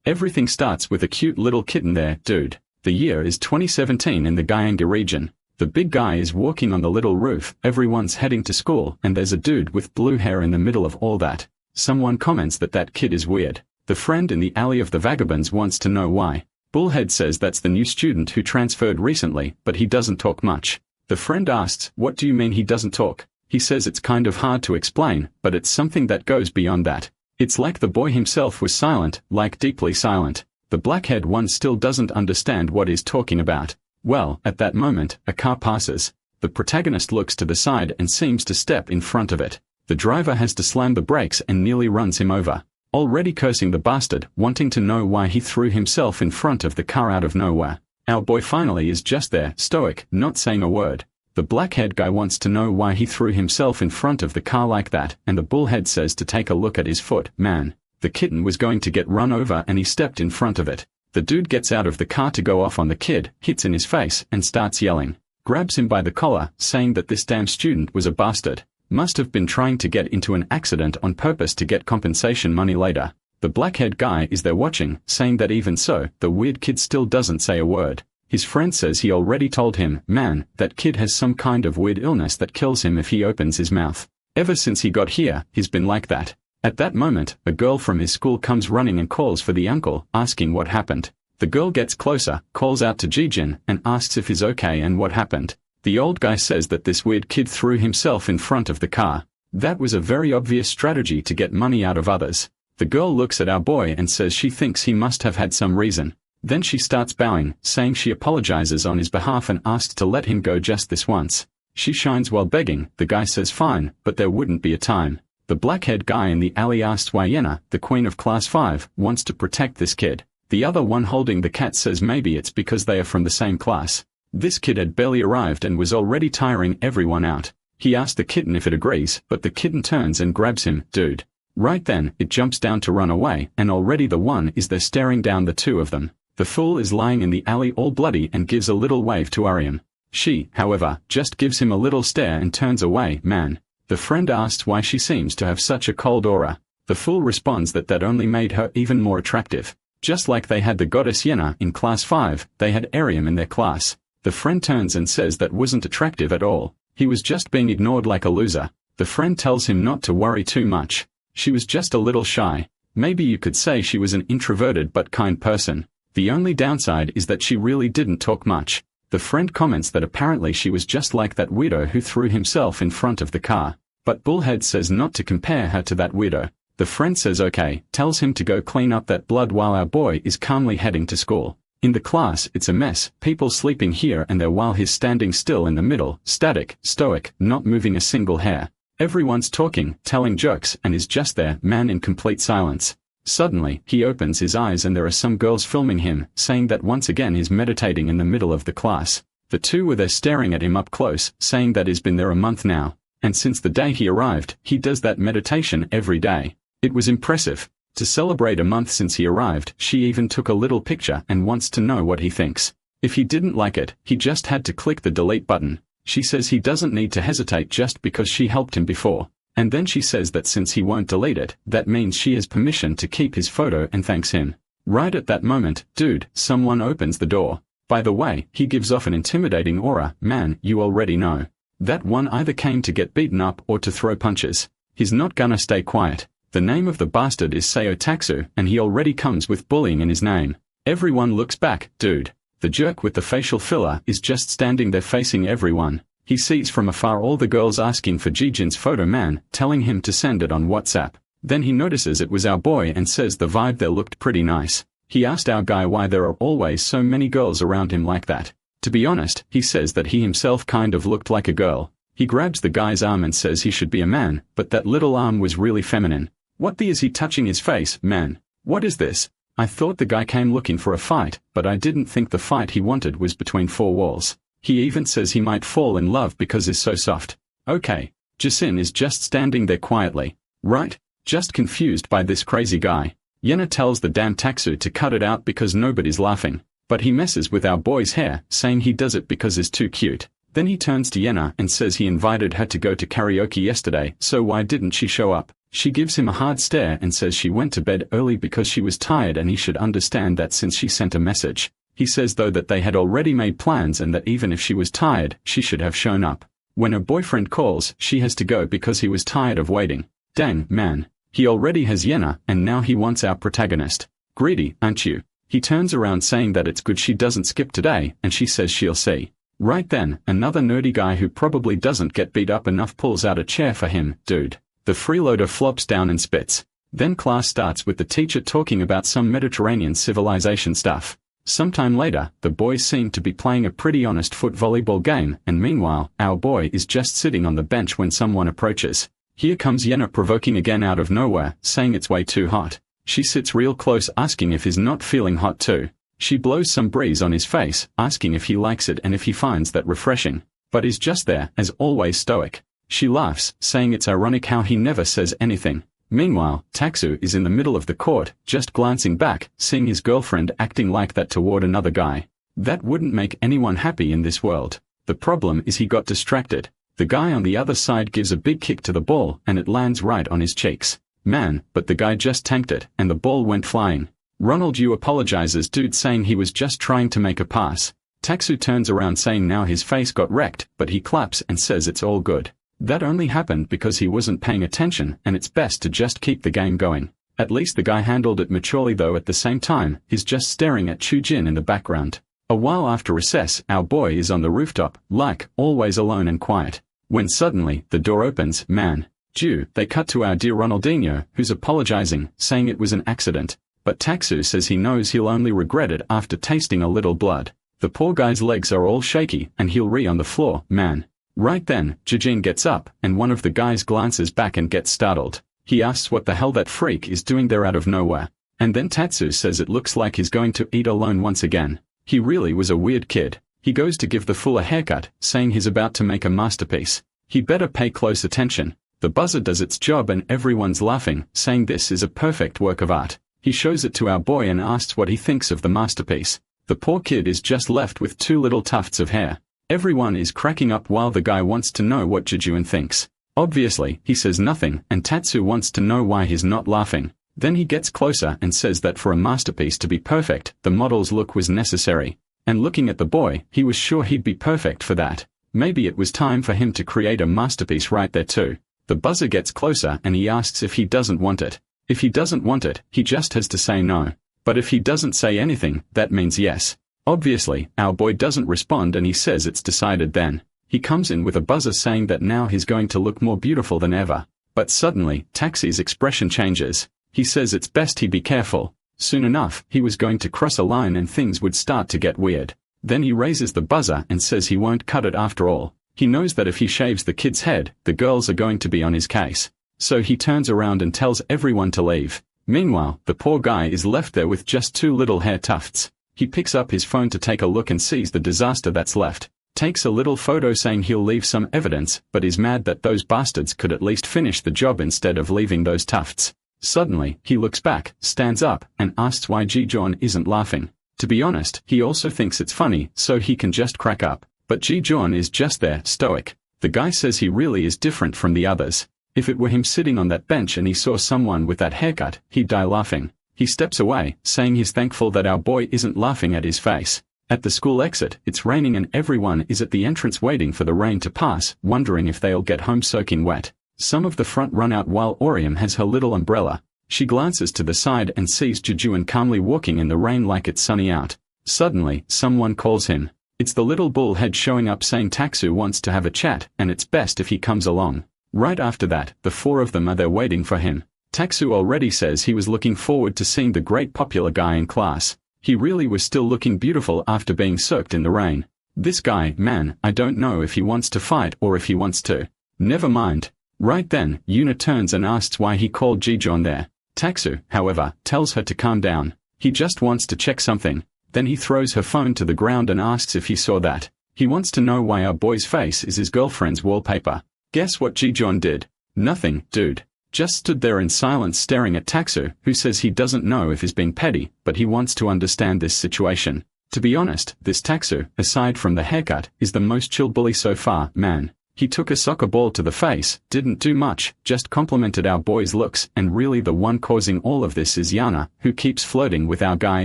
Everything starts with a cute little kitten there, dude. The year is 2017 in the Gyeonggi region. The big guy is walking on the little roof, everyone's heading to school, and there's a dude with blue hair in the middle of all that. Someone comments that kid is weird. The friend in the alley of the vagabonds wants to know why. Bullhead says that's the new student who transferred recently, but he doesn't talk much. The friend asks, what do you mean he doesn't talk? He says it's kind of hard to explain, but it's something that goes beyond that. It's like the boy himself was silent, like deeply silent. The black-haired one still doesn't understand what he's talking about. Well, at that moment, a car passes. The protagonist looks to the side and seems to step in front of it. The driver has to slam the brakes and nearly runs him over. Already cursing the bastard, wanting to know why he threw himself in front of the car out of nowhere. Our boy finally is just there, stoic, not saying a word. The black-haired guy wants to know why he threw himself in front of the car like that, and the bullhead says to take a look at his foot. Man, the kitten was going to get run over and he stepped in front of it. The dude gets out of the car to go off on the kid, hits in his face, and starts yelling. Grabs him by the collar, saying that this damn student was a bastard. Must have been trying to get into an accident on purpose to get compensation money later. The black-haired guy is there watching, saying that even so, the weird kid still doesn't say a word. His friend says he already told him, man, that kid has some kind of weird illness that kills him if he opens his mouth. Ever since he got here, he's been like that. At that moment, a girl from his school comes running and calls for the uncle, asking what happened. The girl gets closer, calls out to Jijin, and asks if he's okay and what happened. The old guy says that this weird kid threw himself in front of the car. That was a very obvious strategy to get money out of others. The girl looks at our boy and says she thinks he must have had some reason. Then she starts bowing, saying she apologizes on his behalf and asks to let him go just this once. She shines while begging. The guy says fine, but there wouldn't be a time. The black-haired guy in the alley asks why Yenna, the queen of class 5, wants to protect this kid. The other one holding the cat says maybe it's because they are from the same class. This kid had barely arrived and was already tiring everyone out. He asks the kitten if it agrees, but the kitten turns and grabs him. Dude. Right then, it jumps down to run away, and already the one is there staring down the two of them. The fool is lying in the alley all bloody and gives a little wave to Ariam. She, however, just gives him a little stare and turns away. Man. The friend asks why she seems to have such a cold aura. The fool responds that only made her even more attractive. Just like they had the goddess Yenna in class 5, they had Ariam in their class. The friend turns and says that wasn't attractive at all. He was just being ignored like a loser. The friend tells him not to worry too much. She was just a little shy. Maybe you could say she was an introverted but kind person. The only downside is that she really didn't talk much. The friend comments that apparently she was just like that weirdo who threw himself in front of the car. But Bullhead says not to compare her to that weirdo. The friend says okay, tells him to go clean up that blood while our boy is calmly heading to school. In the class, it's a mess, people sleeping here and there while he's standing still in the middle, static, stoic, not moving a single hair. Everyone's talking, telling jokes, and is just there, man, in complete silence. Suddenly, he opens his eyes and there are some girls filming him, saying that once again he's meditating in the middle of the class. The two were there staring at him up close, saying that he's been there a month now. And since the day he arrived, he does that meditation every day. It was impressive. To celebrate a month since he arrived, she even took a little picture and wants to know what he thinks. If he didn't like it, he just had to click the delete button. She says he doesn't need to hesitate just because she helped him before. And then she says that since he won't delete it, that means she has permission to keep his photo and thanks him. Right at that moment, dude, someone opens the door. By the way, he gives off an intimidating aura. Man, you already know. That one either came to get beaten up or to throw punches. He's not gonna stay quiet. The name of the bastard is Seo Taksu, and he already comes with bullying in his name. Everyone looks back. Dude. The jerk with the facial filler is just standing there facing everyone. He sees from afar all the girls asking for Jijin's photo, man, telling him to send it on WhatsApp. Then he notices it was our boy and says the vibe there looked pretty nice. He asked our guy why there are always so many girls around him like that. To be honest, he says that he himself kind of looked like a girl. He grabs the guy's arm and says he should be a man, but that little arm was really feminine. What the is he touching his face, man? What is this? I thought the guy came looking for a fight, but I didn't think the fight he wanted was between four walls. He even says he might fall in love because he's so soft. Okay. Jasin is just standing there quietly. Right? Just confused by this crazy guy. Yenna tells the damn Taksu to cut it out because nobody's laughing. But he messes with our boy's hair, saying he does it because it's too cute. Then he turns to Yenna and says he invited her to go to karaoke yesterday, so why didn't she show up? She gives him a hard stare and says she went to bed early because she was tired and he should understand that since she sent a message. He says though that they had already made plans and that even if she was tired, she should have shown up. When her boyfriend calls, she has to go because he was tired of waiting. Dang, man. He already has Yena, and now he wants our protagonist. Greedy, aren't you? He turns around saying that it's good she doesn't skip today, and she says she'll see. Right then, another nerdy guy who probably doesn't get beat up enough pulls out a chair for him. Dude. The freeloader flops down and spits. Then class starts with the teacher talking about some Mediterranean civilization stuff. Sometime later, the boys seem to be playing a pretty honest foot volleyball game, and meanwhile, our boy is just sitting on the bench when someone approaches. Here comes Yena provoking again out of nowhere, saying it's way too hot. She sits real close asking if he's not feeling hot too. She blows some breeze on his face, asking if he likes it and if he finds that refreshing. But he's just there, as always stoic. She laughs, saying it's ironic how he never says anything. Meanwhile, Taksu is in the middle of the court, just glancing back, seeing his girlfriend acting like that toward another guy. That wouldn't make anyone happy in this world. The problem is he got distracted. The guy on the other side gives a big kick to the ball, and it lands right on his cheeks. Man, but the guy just tanked it, and the ball went flying. Ronald Yu apologizes dude saying he was just trying to make a pass. Taksu turns around saying now his face got wrecked, but he claps and says it's all good. That only happened because he wasn't paying attention, and it's best to just keep the game going. At least the guy handled it maturely though at the same time, he's just staring at Chujin in the background. A while after recess, our boy is on the rooftop, like, always alone and quiet. When suddenly, the door opens, man. They cut to our dear Ronaldinho, who's apologizing, saying it was an accident. But Taksu says he knows he'll only regret it after tasting a little blood. The poor guy's legs are all shaky, and he'll re on the floor, man. Right then, Jijin gets up, and one of the guys glances back and gets startled. He asks what the hell that freak is doing there out of nowhere. And then Tatsu says it looks like he's going to eat alone once again. He really was a weird kid. He goes to give the fool a haircut, saying he's about to make a masterpiece. He better pay close attention. The buzzer does its job and everyone's laughing, saying this is a perfect work of art. He shows it to our boy and asks what he thinks of the masterpiece. The poor kid is just left with two little tufts of hair. Everyone is cracking up while the guy wants to know what Jijuan thinks. Obviously, he says nothing, and Tatsu wants to know why he's not laughing. Then he gets closer and says that for a masterpiece to be perfect, the model's look was necessary. And looking at the boy, he was sure he'd be perfect for that. Maybe it was time for him to create a masterpiece right there too. The buzzer gets closer and he asks if he doesn't want it. If he doesn't want it, he just has to say no. But if he doesn't say anything, that means yes. Obviously, our boy doesn't respond and he says it's decided then. He comes in with a buzzer saying that now he's going to look more beautiful than ever. But suddenly, Taxi's expression changes. He says it's best he be careful. Soon enough, he was going to cross a line and things would start to get weird. Then he raises the buzzer and says he won't cut it after all. He knows that if he shaves the kid's head, the girls are going to be on his case. So he turns around and tells everyone to leave. Meanwhile, the poor guy is left there with just two little hair tufts. He picks up his phone to take a look and sees the disaster that's left. Takes a little photo saying he'll leave some evidence, but is mad that those bastards could at least finish the job instead of leaving those tufts. Suddenly, he looks back, stands up, and asks why Ji-John isn't laughing. To be honest, he also thinks it's funny, so he can just crack up. But Ji-John is just there, stoic. The guy says he really is different from the others. If it were him sitting on that bench and he saw someone with that haircut, he'd die laughing. He steps away, saying he's thankful that our boy isn't laughing at his face. At the school exit, it's raining and everyone is at the entrance waiting for the rain to pass, wondering if they'll get home soaking wet. Some of the front run out while Orium has her little umbrella. She glances to the side and sees Jujuan calmly walking in the rain like it's sunny out. Suddenly, someone calls him. It's the little bullhead showing up saying Taksu wants to have a chat and it's best if he comes along. Right after that, the four of them are there waiting for him. Taksu already says he was looking forward to seeing the great popular guy in class. He really was still looking beautiful after being soaked in the rain. This guy, man, I don't know if he wants to fight or if he wants to. Never mind. Right then, Yuna turns and asks why he called Ji-John there. Taksu, however, tells her to calm down. He just wants to check something. Then he throws her phone to the ground and asks if he saw that. He wants to know why our boy's face is his girlfriend's wallpaper. Guess what Ji-John did? Nothing, dude. Just stood there in silence staring at Taksu, who says he doesn't know if he's being petty, but he wants to understand this situation. To be honest, this Taksu, aside from the haircut, is the most chill bully so far, man. He took a soccer ball to the face, didn't do much, just complimented our boy's looks, and really the one causing all of this is Yana, who keeps flirting with our guy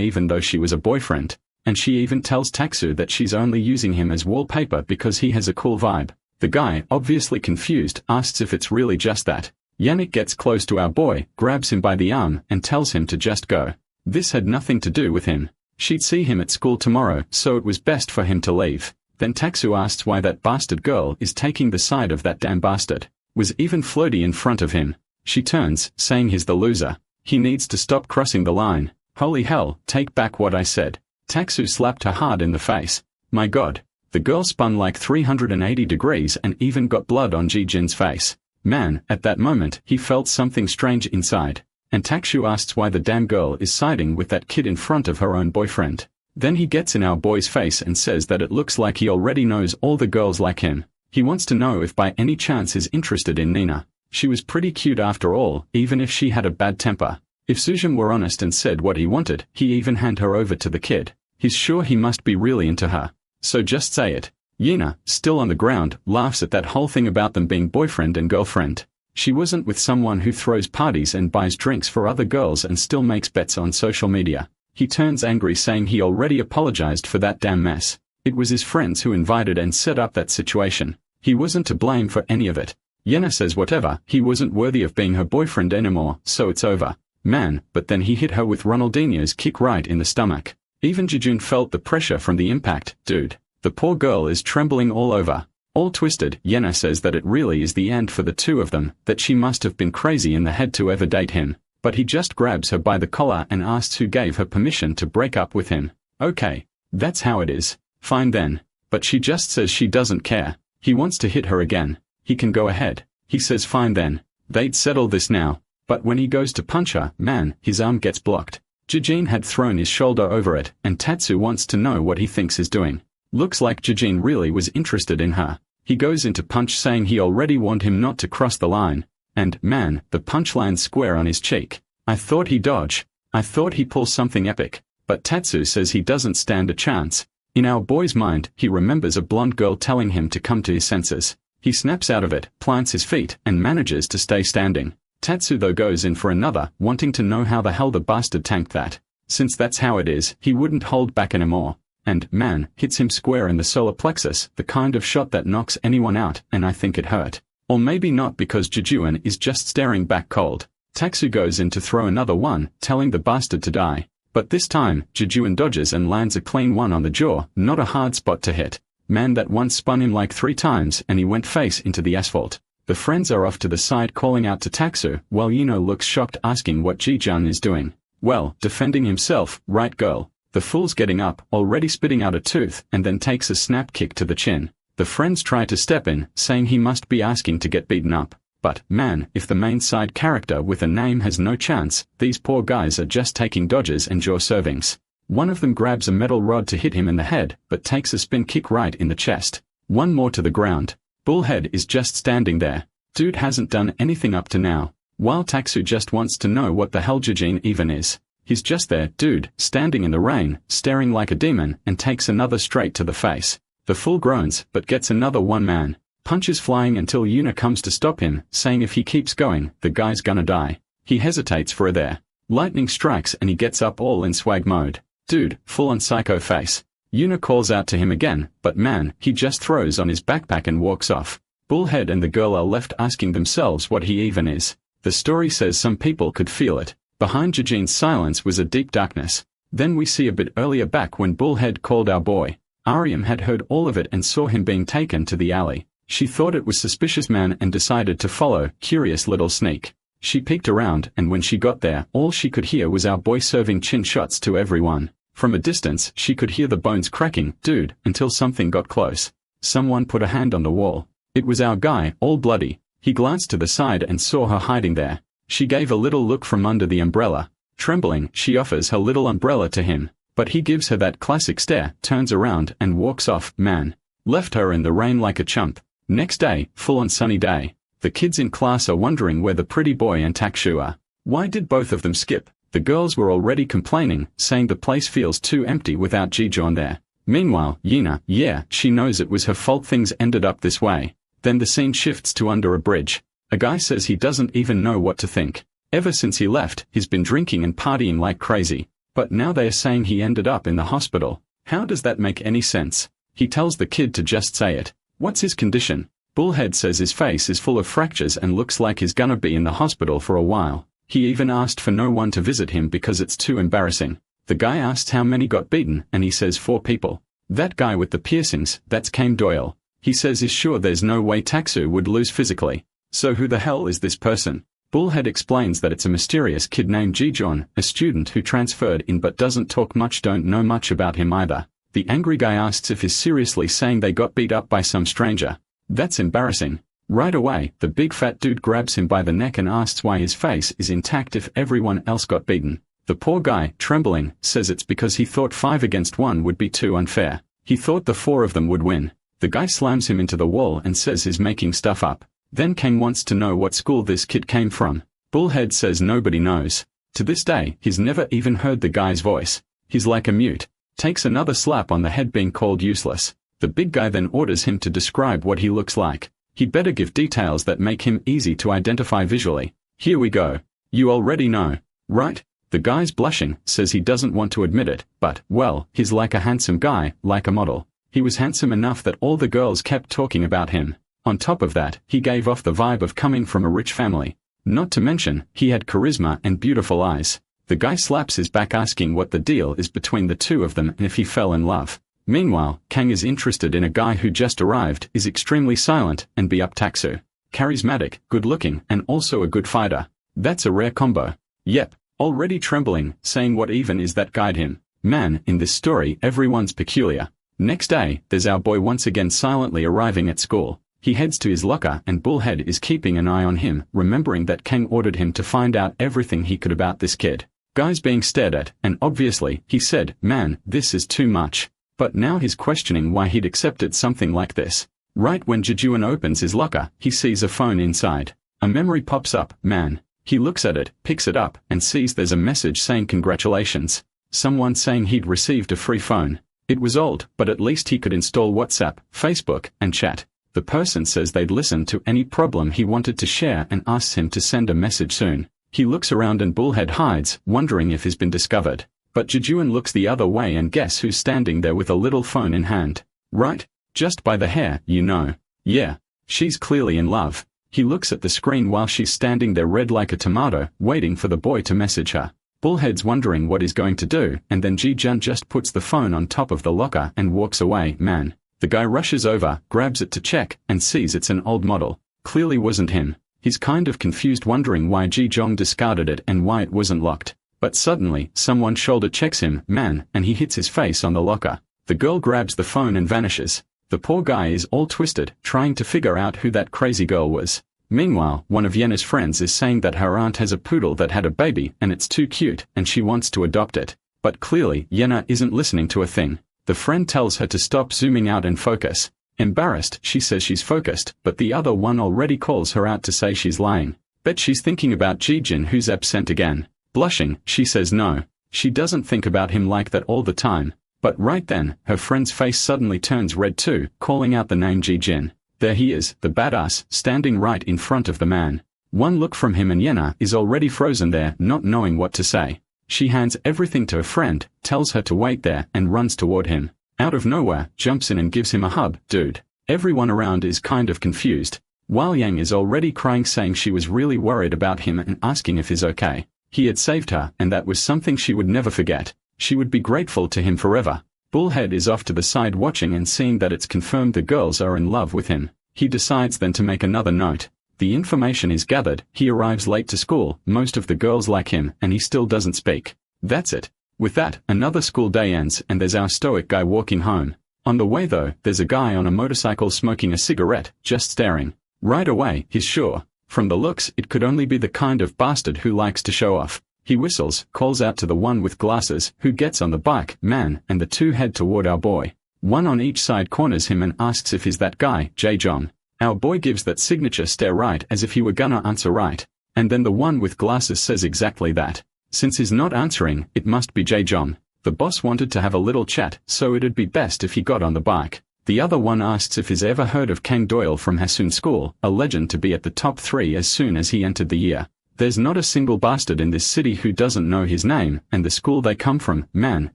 even though she was a boyfriend. And she even tells Taksu that she's only using him as wallpaper because he has a cool vibe. The guy, obviously confused, asks if it's really just that. Yannick gets close to our boy, grabs him by the arm, and tells him to just go. This had nothing to do with him. She'd see him at school tomorrow, so it was best for him to leave. Then Taksu asks why that bastard girl is taking the side of that damn bastard. Was even flirty in front of him. She turns, saying he's the loser. He needs to stop crossing the line. Holy hell, take back what I said. Taksu slapped her hard in the face. My god. The girl spun like 380 degrees and even got blood on Ji-Jin's face. Man, at that moment, he felt something strange inside. And Taksu asks why the damn girl is siding with that kid in front of her own boyfriend. Then he gets in our boy's face and says that it looks like he already knows all the girls like him. He wants to know if by any chance he's interested in Nina. She was pretty cute after all, even if she had a bad temper. If Sujin were honest and said what he wanted, he even hand her over to the kid. He's sure he must be really into her. So just say it. Yina, still on the ground, laughs at that whole thing about them being boyfriend and girlfriend. She wasn't with someone who throws parties and buys drinks for other girls and still makes bets on social media. He turns angry saying he already apologized for that damn mess. It was his friends who invited and set up that situation. He wasn't to blame for any of it. Yena says whatever, he wasn't worthy of being her boyfriend anymore, so it's over. Man, but then he hit her with Ronaldinho's kick right in the stomach. Even Jijun felt the pressure from the impact. Dude, the poor girl is trembling all over. All twisted, Yena says that it really is the end for the two of them, that she must have been crazy in the head to ever date him. But he just grabs her by the collar and asks who gave her permission to break up with him. Okay. That's how it is. Fine then. But she just says she doesn't care. He wants to hit her again. He can go ahead. He says fine then. They'd settle this now. But when he goes to punch her, man, his arm gets blocked. Jijin had thrown his shoulder over it, and Tatsu wants to know what he thinks is doing. Looks like Jijin really was interested in her. He goes into punch saying he already warned him not to cross the line. And, man, the punch lands square on his cheek. I thought he dodge. I thought he pull something epic. But Tatsu says he doesn't stand a chance. In our boy's mind, he remembers a blonde girl telling him to come to his senses. He snaps out of it, plants his feet, and manages to stay standing. Tatsu though goes in for another, wanting to know how the hell the bastard tanked that. Since that's how it is, he wouldn't hold back anymore. And, man, hits him square in the solar plexus, the kind of shot that knocks anyone out, and I think it hurt. Or maybe not because Jijuan is just staring back cold. Taksu goes in to throw another one, telling the bastard to die. But this time, Jijuan dodges and lands a clean one on the jaw, not a hard spot to hit. Man, that one spun him like 3 times and he went face into the asphalt. The friends are off to the side calling out to Taksu, while Yuno looks shocked asking what Jijun is doing. Well, defending himself, right girl. The fool's getting up, already spitting out a tooth, and then takes a snap kick to the chin. The friends try to step in, saying he must be asking to get beaten up. But, man, if the main side character with a name has no chance, these poor guys are just taking dodges and jaw servings. One of them grabs a metal rod to hit him in the head, but takes a spin kick right in the chest. One more to the ground. Bullhead is just standing there. Dude hasn't done anything up to now. While Taksu just wants to know what the hell Jijin even is. He's just there, dude, standing in the rain, staring like a demon, and takes another straight to the face. The fool groans, but gets another one man. Punches flying until Yuna comes to stop him, saying if he keeps going, the guy's gonna die. He hesitates for a there. Lightning strikes and he gets up all in swag mode. Dude, full on psycho face. Yuna calls out to him again, but man, he just throws on his backpack and walks off. Bullhead and the girl are left asking themselves what he even is. The story says some people could feel it. Behind Jijin's silence was a deep darkness. Then we see a bit earlier back when Bullhead called our boy. Ariam had heard all of it and saw him being taken to the alley. She thought it was suspicious man and decided to follow, curious little sneak. She peeked around and when she got there, all she could hear was our boy serving chin shots to everyone. From a distance, she could hear the bones cracking, dude, until something got close. Someone put a hand on the wall. It was our guy, all bloody. He glanced to the side and saw her hiding there. She gave a little look from under the umbrella. Trembling, she offers her little umbrella to him. But he gives her that classic stare, turns around and walks off. Man. Left her in the rain like a chump. Next day, full on sunny day. The kids in class are wondering where the pretty boy and Takshu are. Why did both of them skip? The girls were already complaining, saying the place feels too empty without Jijon there. Meanwhile, Yina, yeah, she knows it was her fault things ended up this way. Then the scene shifts to under a bridge. A guy says he doesn't even know what to think. Ever since he left, he's been drinking and partying like crazy. But now they are saying he ended up in the hospital. How does that make any sense? He tells the kid to just say it. What's his condition? Bullhead says his face is full of fractures and looks like he's gonna be in the hospital for a while. He even asked for no one to visit him because it's too embarrassing. The guy asks how many got beaten, and he says 4 people. That guy with the piercings, that's Kane Doyle. He says he's sure there's no way Taksu would lose physically. So who the hell is this person? Bullhead explains that it's a mysterious kid named Jijeon, a student who transferred in but doesn't talk much, don't know much about him either. The angry guy asks if he's seriously saying they got beat up by some stranger. That's embarrassing. Right away, the big fat dude grabs him by the neck and asks why his face is intact if everyone else got beaten. The poor guy, trembling, says it's because he thought 5 against 1 would be too unfair. He thought the 4 of them would win. The guy slams him into the wall and says he's making stuff up. Then Kang wants to know what school this kid came from. Bullhead says nobody knows. To this day, he's never even heard the guy's voice. He's like a mute. Takes another slap on the head being called useless. The big guy then orders him to describe what he looks like. He'd better give details that make him easy to identify visually. Here we go. You already know, right? The guy's blushing, says he doesn't want to admit it, but, well, he's like a handsome guy, like a model. He was handsome enough that all the girls kept talking about him. On top of that, he gave off the vibe of coming from a rich family. Not to mention, he had charisma and beautiful eyes. The guy slaps his back asking what the deal is between the two of them and if he fell in love. Meanwhile, Kang is interested in a guy who just arrived, is extremely silent, and be up Taksu. Charismatic, good-looking, and also a good fighter. That's a rare combo. Yep. Already trembling, saying what even is that guide him. Man, in this story everyone's peculiar. Next day, there's our boy once again silently arriving at school. He heads to his locker and Bullhead is keeping an eye on him, remembering that Kang ordered him to find out everything he could about this kid. Guy's being stared at, and obviously, he said, man, this is too much. But now he's questioning why he'd accepted something like this. Right when Jijeon opens his locker, he sees a phone inside. A memory pops up, man. He looks at it, picks it up, and sees there's a message saying congratulations. Someone saying he'd received a free phone. It was old, but at least he could install WhatsApp, Facebook, and chat. The person says they'd listen to any problem he wanted to share and asks him to send a message soon. He looks around and Bullhead hides, wondering if he's been discovered. But Jijeon looks the other way and guess who's standing there with a little phone in hand. Right? Just by the hair, you know. Yeah. She's clearly in love. He looks at the screen while she's standing there red like a tomato, waiting for the boy to message her. Bullhead's wondering what he's going to do, and then Jijeon just puts the phone on top of the locker and walks away, man. The guy rushes over, grabs it to check, and sees it's an old model. Clearly wasn't him. He's kind of confused wondering why Jijeon discarded it and why it wasn't locked. But suddenly, someone shoulder checks him, man, and he hits his face on the locker. The girl grabs the phone and vanishes. The poor guy is all twisted, trying to figure out who that crazy girl was. Meanwhile, one of Yena's friends is saying that her aunt has a poodle that had a baby and it's too cute and she wants to adopt it. But clearly, Yena isn't listening to a thing. The friend tells her to stop zooming out and focus. Embarrassed, she says she's focused, but the other one already calls her out to say she's lying. Bet she's thinking about Jijeon who's absent again. Blushing, she says no. She doesn't think about him like that all the time. But right then, her friend's face suddenly turns red too, calling out the name Jijeon. There he is, the badass, standing right in front of the man. One look from him and Yena is already frozen there, not knowing what to say. She hands everything to her friend, tells her to wait there, and runs toward him. Out of nowhere, jumps in and gives him a hug, dude. Everyone around is kind of confused. While Yang is already crying saying she was really worried about him and asking if he's okay. He had saved her, and that was something she would never forget. She would be grateful to him forever. Bullhead is off to the side watching and seeing that it's confirmed the girls are in love with him. He decides then to make another note. The information is gathered, he arrives late to school, most of the girls like him, and he still doesn't speak. That's it. With that, another school day ends and there's our stoic guy walking home. On the way though, there's a guy on a motorcycle smoking a cigarette, just staring. Right away, he's sure. From the looks, it could only be the kind of bastard who likes to show off. He whistles, calls out to the one with glasses, who gets on the bike, man, and the two head toward our boy. One on each side corners him and asks if he's that guy, Jaejong. Our boy gives that signature stare right as if he were gonna answer right. And then the one with glasses says exactly that. Since he's not answering, it must be Jaejong. The boss wanted to have a little chat, so it'd be best if he got on the bike. The other one asks if he's ever heard of Kang Doyle from Hasoon School, a legend to be at the top 3 as soon as he entered the year. There's not a single bastard in this city who doesn't know his name, and the school they come from, man,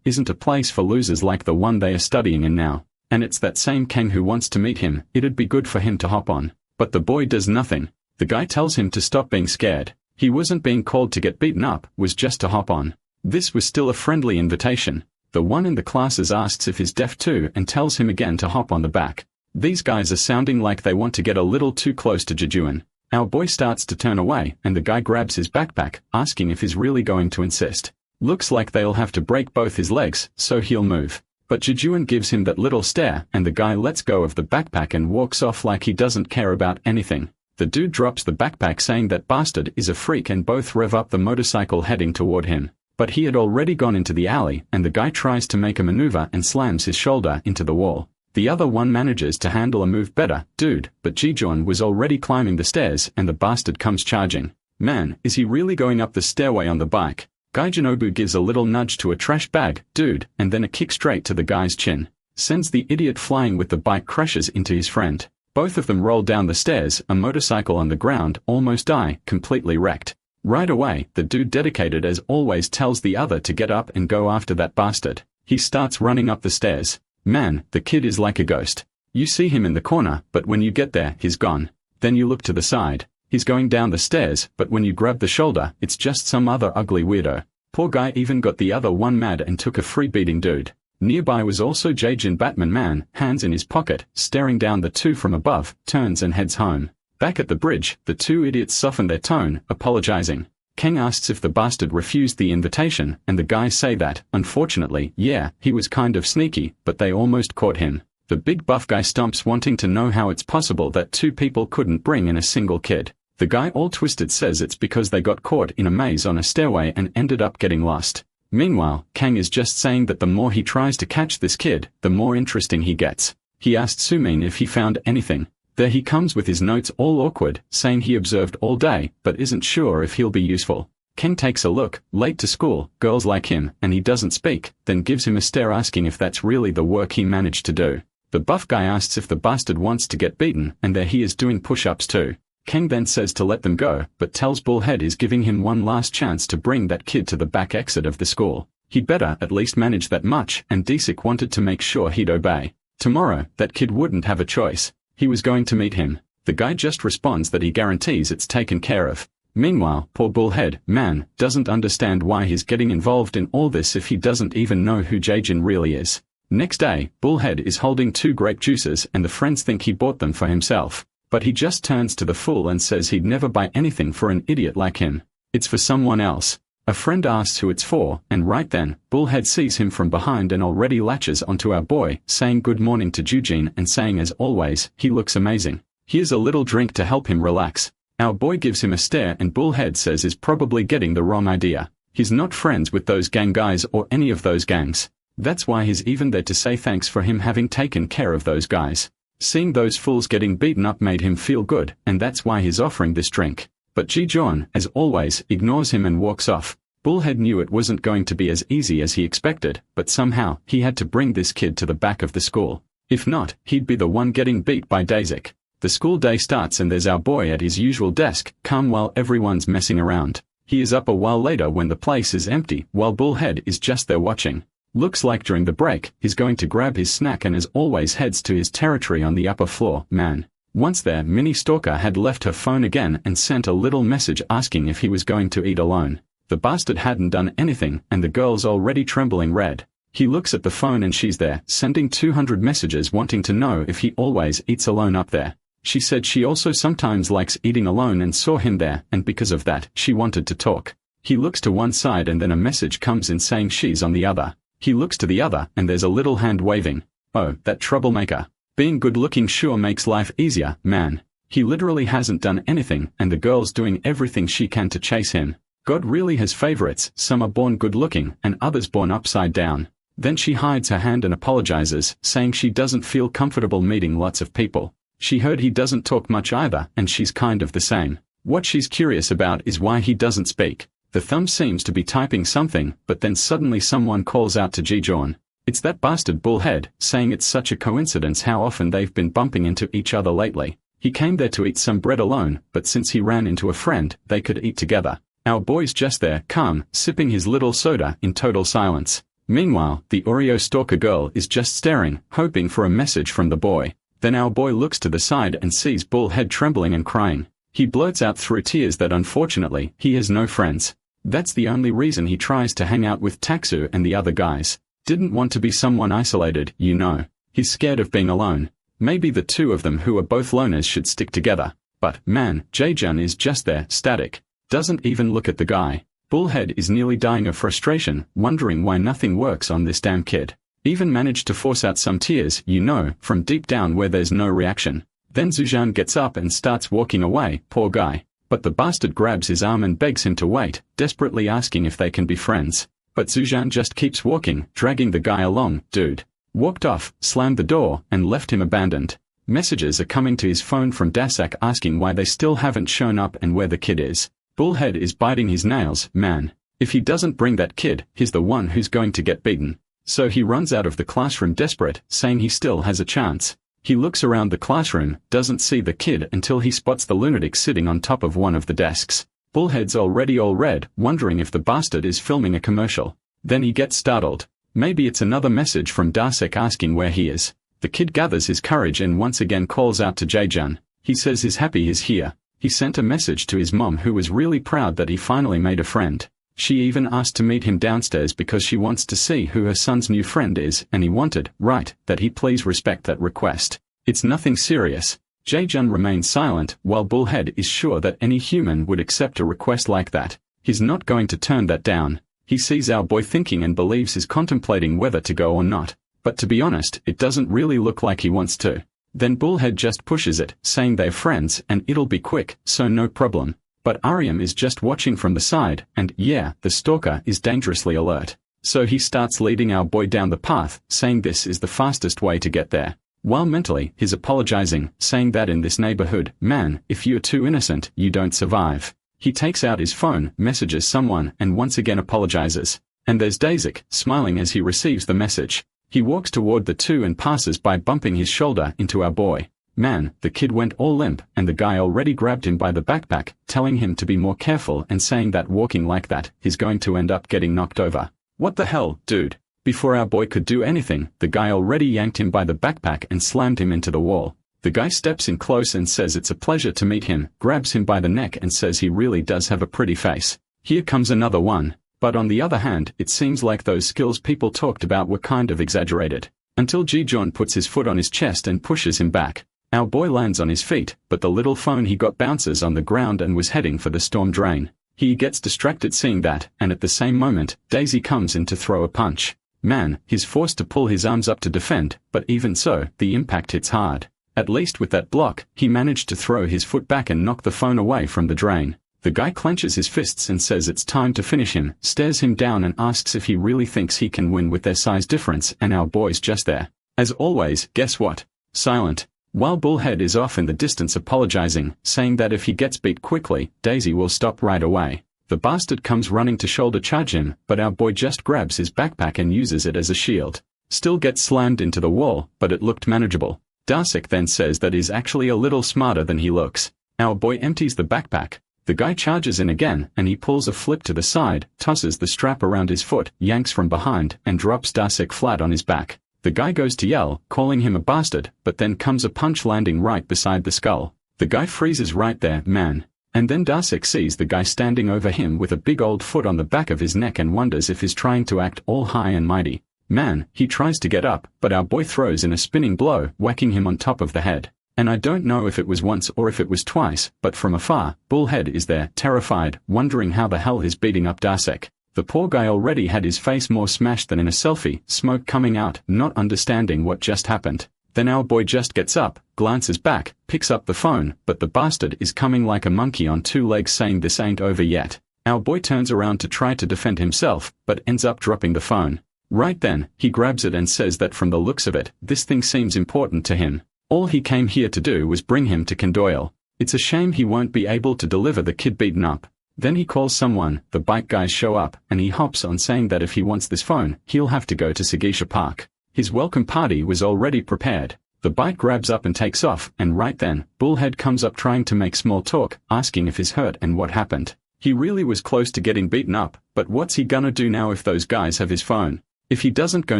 isn't a place for losers like the one they are studying in now. And it's that same Kang who wants to meet him. It'd be good for him to hop on. But the boy does nothing. The guy tells him to stop being scared. He wasn't being called to get beaten up, was just to hop on. This was still a friendly invitation. The one in the classes asks if he's deaf too and tells him again to hop on the back. These guys are sounding like they want to get a little too close to Jejuan. Our boy starts to turn away and the guy grabs his backpack, asking if he's really going to insist. Looks like they'll have to break both his legs, so he'll move. But Jejuan gives him that little stare and the guy lets go of the backpack and walks off like he doesn't care about anything. The dude drops the backpack saying that bastard is a freak and both rev up the motorcycle heading toward him. But he had already gone into the alley and the guy tries to make a maneuver and slams his shoulder into the wall. The other one manages to handle a move better, dude, but Jejuan was already climbing the stairs and the bastard comes charging. Man, is he really going up the stairway on the bike? Gaijinobu gives a little nudge to a trash bag, dude, and then a kick straight to the guy's chin. Sends the idiot flying with the bike crashes into his friend. Both of them roll down the stairs, a motorcycle on the ground, almost die, completely wrecked. Right away, the dude dedicated as always tells the other to get up and go after that bastard. He starts running up the stairs. Man, the kid is like a ghost. You see him in the corner, but when you get there, he's gone. Then you look to the side. He's going down the stairs, but when you grab the shoulder, it's just some other ugly weirdo. Poor guy even got the other one mad and took a free beating dude. Nearby was also Jaejin Batman man, hands in his pocket, staring down the two from above, turns and heads home. Back at the bridge, the two idiots soften their tone, apologizing. Kang asks if the bastard refused the invitation, and the guys say that, unfortunately, yeah, he was kind of sneaky, but they almost caught him. The big buff guy stomps wanting to know how it's possible that two people couldn't bring in a single kid. The guy all twisted says it's because they got caught in a maze on a stairway and ended up getting lost. Meanwhile, Kang is just saying that the more he tries to catch this kid, the more interesting he gets. He asked Sumin if he found anything. There he comes with his notes all awkward, saying he observed all day, but isn't sure if he'll be useful. Ken takes a look, late to school, girls like him, and he doesn't speak, then gives him a stare asking if that's really the work he managed to do. The buff guy asks if the bastard wants to get beaten, and there he is doing push-ups too. Ken then says to let them go, but tells Bullhead is giving him one last chance to bring that kid to the back exit of the school. He'd better at least manage that much, and Desik wanted to make sure he'd obey. Tomorrow, that kid wouldn't have a choice. He was going to meet him. The guy just responds that he guarantees it's taken care of. Meanwhile, poor Bullhead, man, doesn't understand why he's getting involved in all this if he doesn't even know who Jaejin really is. Next day, Bullhead is holding 2 grape juices and the friends think he bought them for himself. But he just turns to the fool and says he'd never buy anything for an idiot like him. It's for someone else. A friend asks who it's for, and right then, Bullhead sees him from behind and already latches onto our boy, saying good morning to Jujin and saying as always, he looks amazing. Here's a little drink to help him relax. Our boy gives him a stare and Bullhead says is probably getting the wrong idea. He's not friends with those gang guys or any of those gangs. That's why he's even there to say thanks for him having taken care of those guys. Seeing those fools getting beaten up made him feel good, and that's why he's offering this drink. But Ji-Jeon, as always, ignores him and walks off. Bullhead knew it wasn't going to be as easy as he expected, but somehow, he had to bring this kid to the back of the school. If not, he'd be the one getting beat by Desik. The school day starts and there's our boy at his usual desk, calm while everyone's messing around. He is up a while later when the place is empty, while Bullhead is just there watching. Looks like during the break, he's going to grab his snack and as always heads to his territory on the upper floor, man. Once there, Minnie Stalker had left her phone again and sent a little message asking if he was going to eat alone. The bastard hadn't done anything, and the girl's already trembling red. He looks at the phone and she's there, sending 200 messages wanting to know if he always eats alone up there. She said she also sometimes likes eating alone and saw him there, and because of that, she wanted to talk. He looks to one side and then a message comes in saying she's on the other. He looks to the other and there's a little hand waving. Oh, that troublemaker. Being good-looking sure makes life easier, man. He literally hasn't done anything, and the girl's doing everything she can to chase him. God really has favorites, some are born good-looking, and others born upside down. Then she hides her hand and apologizes, saying she doesn't feel comfortable meeting lots of people. She heard he doesn't talk much either, and she's kind of the same. What she's curious about is why he doesn't speak. The thumb seems to be typing something, but then suddenly someone calls out to Ji-Jeon. It's that bastard Bullhead, saying it's such a coincidence how often they've been bumping into each other lately. He came there to eat some bread alone, but since he ran into a friend, they could eat together. Our boy's just there, calm, sipping his little soda in total silence. Meanwhile, the Oreo stalker girl is just staring, hoping for a message from the boy. Then our boy looks to the side and sees Bullhead trembling and crying. He blurts out through tears that unfortunately, he has no friends. That's the only reason he tries to hang out with Taksu and the other guys. Didn't want to be someone isolated, you know. He's scared of being alone. Maybe the two of them who are both loners should stick together. But, man, Jaejun is just there, static. Doesn't even look at the guy. Bullhead is nearly dying of frustration, wondering why nothing works on this damn kid. Even managed to force out some tears, you know, from deep down where there's no reaction. Then Zujan gets up and starts walking away, poor guy. But the bastard grabs his arm and begs him to wait, desperately asking if they can be friends. But Zujan just keeps walking, dragging the guy along. Dude walked off, slammed the door, and left him abandoned. Messages are coming to his phone from Dasak asking why they still haven't shown up and where the kid is. Bullhead is biting his nails, man. If he doesn't bring that kid, he's the one who's going to get beaten. So he runs out of the classroom desperate, saying he still has a chance. He looks around the classroom, doesn't see the kid until he spots the lunatic sitting on top of one of the desks. Bullhead's already all red, wondering if the bastard is filming a commercial. Then he gets startled. Maybe it's another message from Darsek asking where he is. The kid gathers his courage and once again calls out to Jaejun. He says he's happy he's here. He sent a message to his mom who was really proud that he finally made a friend. She even asked to meet him downstairs because she wants to see who her son's new friend is, and he wanted, right, that he please respect that request. It's nothing serious. Jaejun remains silent, while Bullhead is sure that any human would accept a request like that. He's not going to turn that down. He sees our boy thinking and believes he's contemplating whether to go or not. But to be honest, it doesn't really look like he wants to. Then Bullhead just pushes it, saying they're friends and it'll be quick, so no problem. But Aryam is just watching from the side, and yeah, the stalker is dangerously alert. So he starts leading our boy down the path, saying this is the fastest way to get there. While mentally, he's apologizing, saying that in this neighborhood, man, if you're too innocent, you don't survive. He takes out his phone, messages someone, and once again apologizes. And there's Dazik, smiling as he receives the message. He walks toward the two and passes by bumping his shoulder into our boy. Man, the kid went all limp, and the guy already grabbed him by the backpack, telling him to be more careful and saying that walking like that, he's going to end up getting knocked over. What the hell, dude? Before our boy could do anything, the guy already yanked him by the backpack and slammed him into the wall. The guy steps in close and says it's a pleasure to meet him, grabs him by the neck and says he really does have a pretty face. Here comes another one. But on the other hand, it seems like those skills people talked about were kind of exaggerated. Until Jaejun puts his foot on his chest and pushes him back. Our boy lands on his feet, but the little phone he got bounces on the ground and was heading for the storm drain. He gets distracted seeing that, and at the same moment, Daisy comes in to throw a punch. Man, he's forced to pull his arms up to defend, but even so, the impact hits hard. At least with that block, he managed to throw his foot back and knock the phone away from the drain. The guy clenches his fists and says it's time to finish him, stares him down and asks if he really thinks he can win with their size difference, and our boy's just there. As always, guess what? Silent. While Bullhead is off in the distance apologizing, saying that if he gets beat quickly, Daisy will stop right away. The bastard comes running to shoulder charge him, but our boy just grabs his backpack and uses it as a shield. Still gets slammed into the wall, but it looked manageable. Darsek then says that he's actually a little smarter than he looks. Our boy empties the backpack. The guy charges in again, and he pulls a flip to the side, tosses the strap around his foot, yanks from behind, and drops Darsek flat on his back. The guy goes to yell, calling him a bastard, but then comes a punch landing right beside the skull. The guy freezes right there, man. And then Darsek sees the guy standing over him with a big old foot on the back of his neck and wonders if he's trying to act all high and mighty. Man, he tries to get up, but our boy throws in a spinning blow, whacking him on top of the head. And I don't know if it was once or if it was twice, but from afar, Bullhead is there, terrified, wondering how the hell he's beating up Darsek. The poor guy already had his face more smashed than in a selfie, smoke coming out, not understanding what just happened. Then our boy just gets up, glances back, picks up the phone, but the bastard is coming like a monkey on two legs saying this ain't over yet. Our boy turns around to try to defend himself, but ends up dropping the phone. Right then, he grabs it and says that from the looks of it, this thing seems important to him. All he came here to do was bring him to Condoyle. It's a shame he won't be able to deliver the kid beaten up. Then he calls someone, the bike guys show up, and he hops on saying that if he wants this phone, he'll have to go to Sagisha Park. His welcome party was already prepared. The bike grabs up and takes off, and right then, Bullhead comes up trying to make small talk, asking if he's hurt and what happened. He really was close to getting beaten up, but what's he gonna do now if those guys have his phone? If he doesn't go